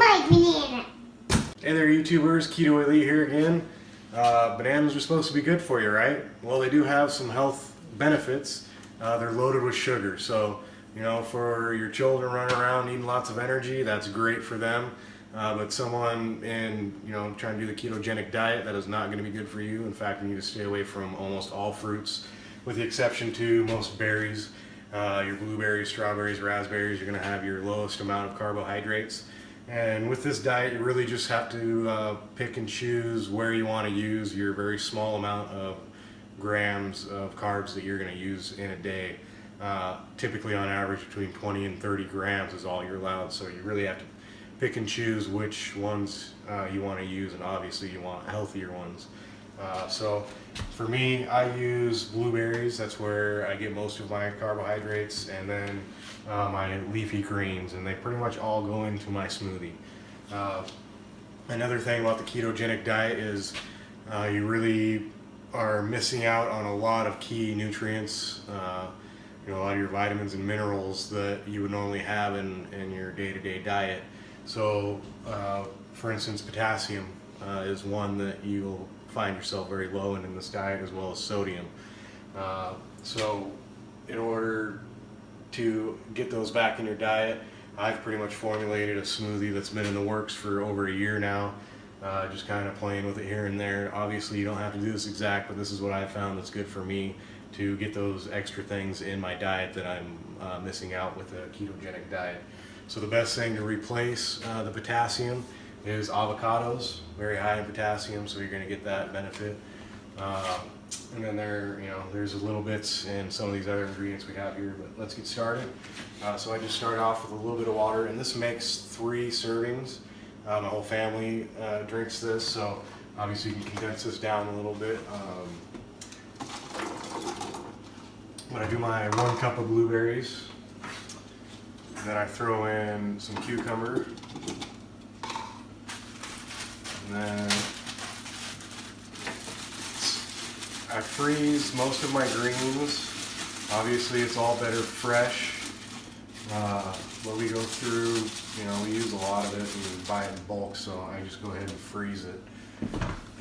my banana. Hey there, YouTubers. Keto Elite here again. Bananas are supposed to be good for you, right? Well, they do have some health benefits. They're loaded with sugar, so you know, for your children running around eating lots of energy, that's great for them. But someone trying to do the ketogenic diet, that is not going to be good for you. In fact, you need to stay away from almost all fruits, with the exception to most berries. Your blueberries, strawberries, raspberries, you're going to have your lowest amount of carbohydrates. And with this diet, you really just have to pick and choose where you want to use your very small amount of grams of carbs that you're going to use in a day. Typically on average between 20 and 30 grams is all you're allowed, so you really have to pick and choose which ones you want to use, and obviously you want healthier ones. So for me, I use blueberries. That's where I get most of my carbohydrates, and then my leafy greens, and they pretty much all go into my smoothie. Another thing about the ketogenic diet is you really are missing out on a lot of key nutrients, a lot of your vitamins and minerals that you would normally have in your day-to-day diet. So for instance, potassium is one that you'll find yourself very low in this diet, as well as sodium. So in order to get those back in your diet, I've pretty much formulated a smoothie that's been in the works for over a year now, just kind of playing with it here and there. Obviously you don't have to do this exact, but this is what I found that's good for me to get those extra things in my diet that I'm missing out with a ketogenic diet. So the best thing to replace the potassium is avocados, very high in potassium, so you're going to get that benefit. And then there's a little bits in some of these other ingredients we have here, but let's get started. So I just start off with a little bit of water, and this makes 3 servings. My whole family drinks this, so obviously you can condense this down a little bit. But I do my 1 cup of blueberries, and then I throw in some cucumber, and then I freeze most of my greens. Obviously it's all better fresh, but we go through, we use a lot of it and we buy it in bulk, so I just go ahead and freeze it.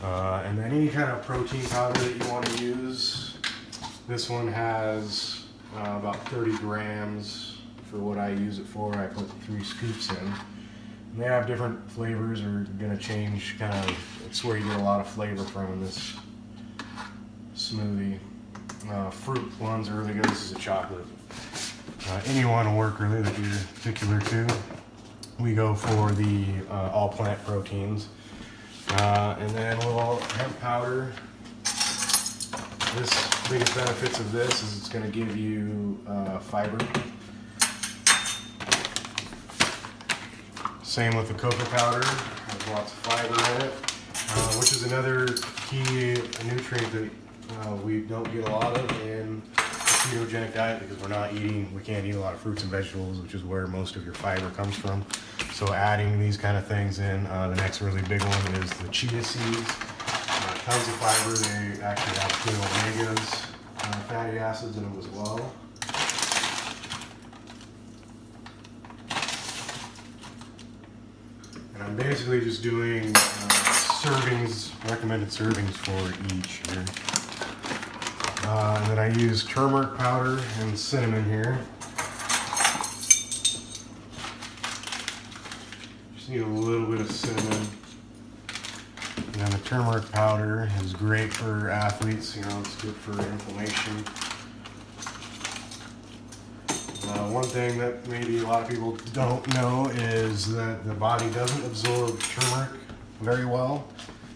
And then any kind of protein powder that you want to use, this one has about 30 grams for what I use it for. I put 3 scoops in. And they have different flavors, are going to change it's where you get a lot of flavor from in this smoothie. Fruit ones are really good. This is a chocolate. Any one will work really that you're particular to. We go for the all plant proteins. And then a little hemp powder. The biggest benefits of this is it's going to give you fiber. Same with the cocoa powder, has lots of fiber in it, which is another key nutrient that we don't get a lot of in the ketogenic diet, because we can't eat a lot of fruits and vegetables, which is where most of your fiber comes from. So adding these kind of things in, the next really big one is the chia seeds. Tons of fiber. They actually have good omegas, fatty acids in them as well. And I'm basically just doing recommended servings for each here. And then I use turmeric powder and cinnamon here. Just need a little bit of cinnamon. And then the turmeric powder is great for athletes, it's good for inflammation. One thing that maybe a lot of people don't know is that the body doesn't absorb turmeric very well,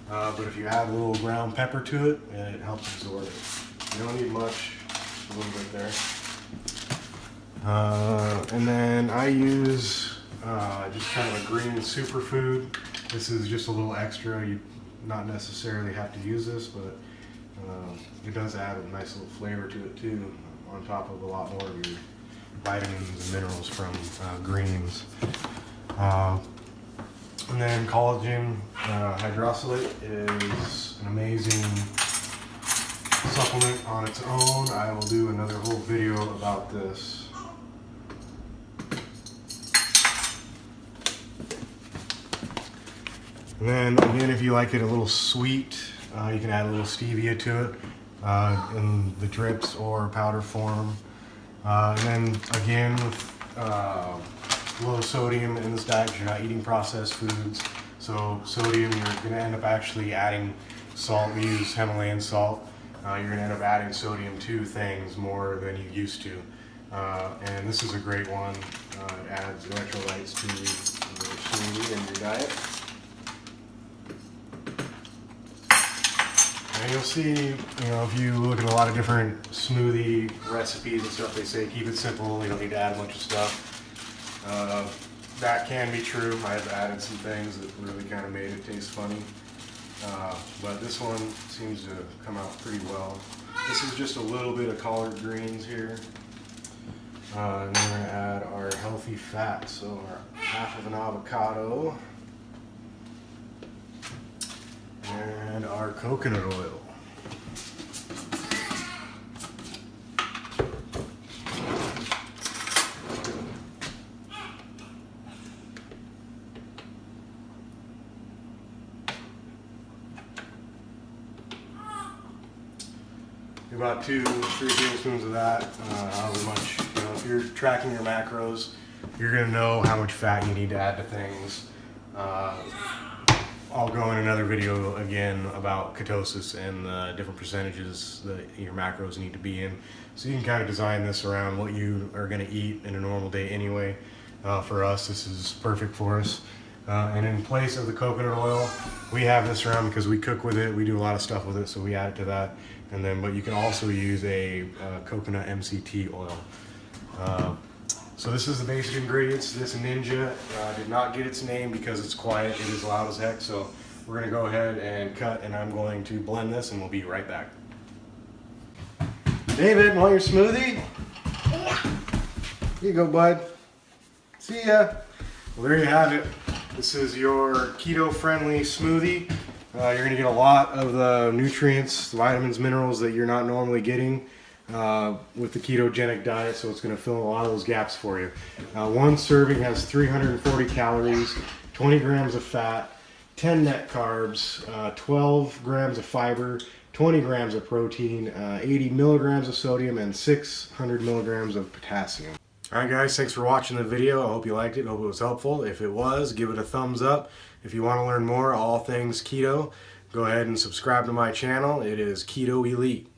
but if you add a little ground pepper to it, it helps absorb it. You don't need much, just a little bit there. And then I use just kind of a green superfood. This is just a little extra. You not necessarily have to use this, but it does add a nice little flavor to it too, on top of a lot more of your vitamins and minerals from greens. And then collagen hydrolysate is an amazing supplement on its own. I will do another whole video about this. And then again, if you like it a little sweet, you can add a little stevia to it in the drips or powder form. And then again, with low sodium in this diet, you're not eating processed foods. So sodium, you're going to end up actually adding salt. We use Himalayan salt. You're going to end up adding sodium to things more than you used to. And this is a great one. It adds electrolytes to your smoothie and your diet. And you'll see, if you look at a lot of different smoothie recipes and stuff, they say keep it simple. You don't need to add a bunch of stuff. That can be true. I've added some things that really kind of made it taste funny. But this one seems to come out pretty well. This is just a little bit of collard greens here. And then we're going to add our healthy fat. So half of an avocado. And our coconut oil. About 2-3 tablespoons of that, however much, if you're tracking your macros, you're going to know how much fat you need to add to things. I'll go in another video again about ketosis and the different percentages that your macros need to be in. So you can kind of design this around what you are going to eat in a normal day anyway. For us, this is perfect for us. And in place of the coconut oil, we have this around because we cook with it. We do a lot of stuff with it, so we add it to that. And then, but you can also use a coconut MCT oil. So this is the basic ingredients. This Ninja did not get its name because it's quiet. It is loud as heck. So we're going to go ahead and cut, and I'm going to blend this, and we'll be right back. David, want your smoothie? Yeah. Here you go, bud. See ya. Well, there you have it. This is your keto-friendly smoothie. You're going to get a lot of the nutrients, vitamins, minerals that you're not normally getting with the ketogenic diet, so it's going to fill a lot of those gaps for you. One serving has 340 calories, 20 grams of fat, 10 net carbs, 12 grams of fiber, 20 grams of protein, 80 milligrams of sodium, and 600 milligrams of potassium. Alright guys, thanks for watching the video. I hope you liked it. I hope it was helpful. If it was, give it a thumbs up. If you want to learn more all things keto, go ahead and subscribe to my channel. It is Keto Elite.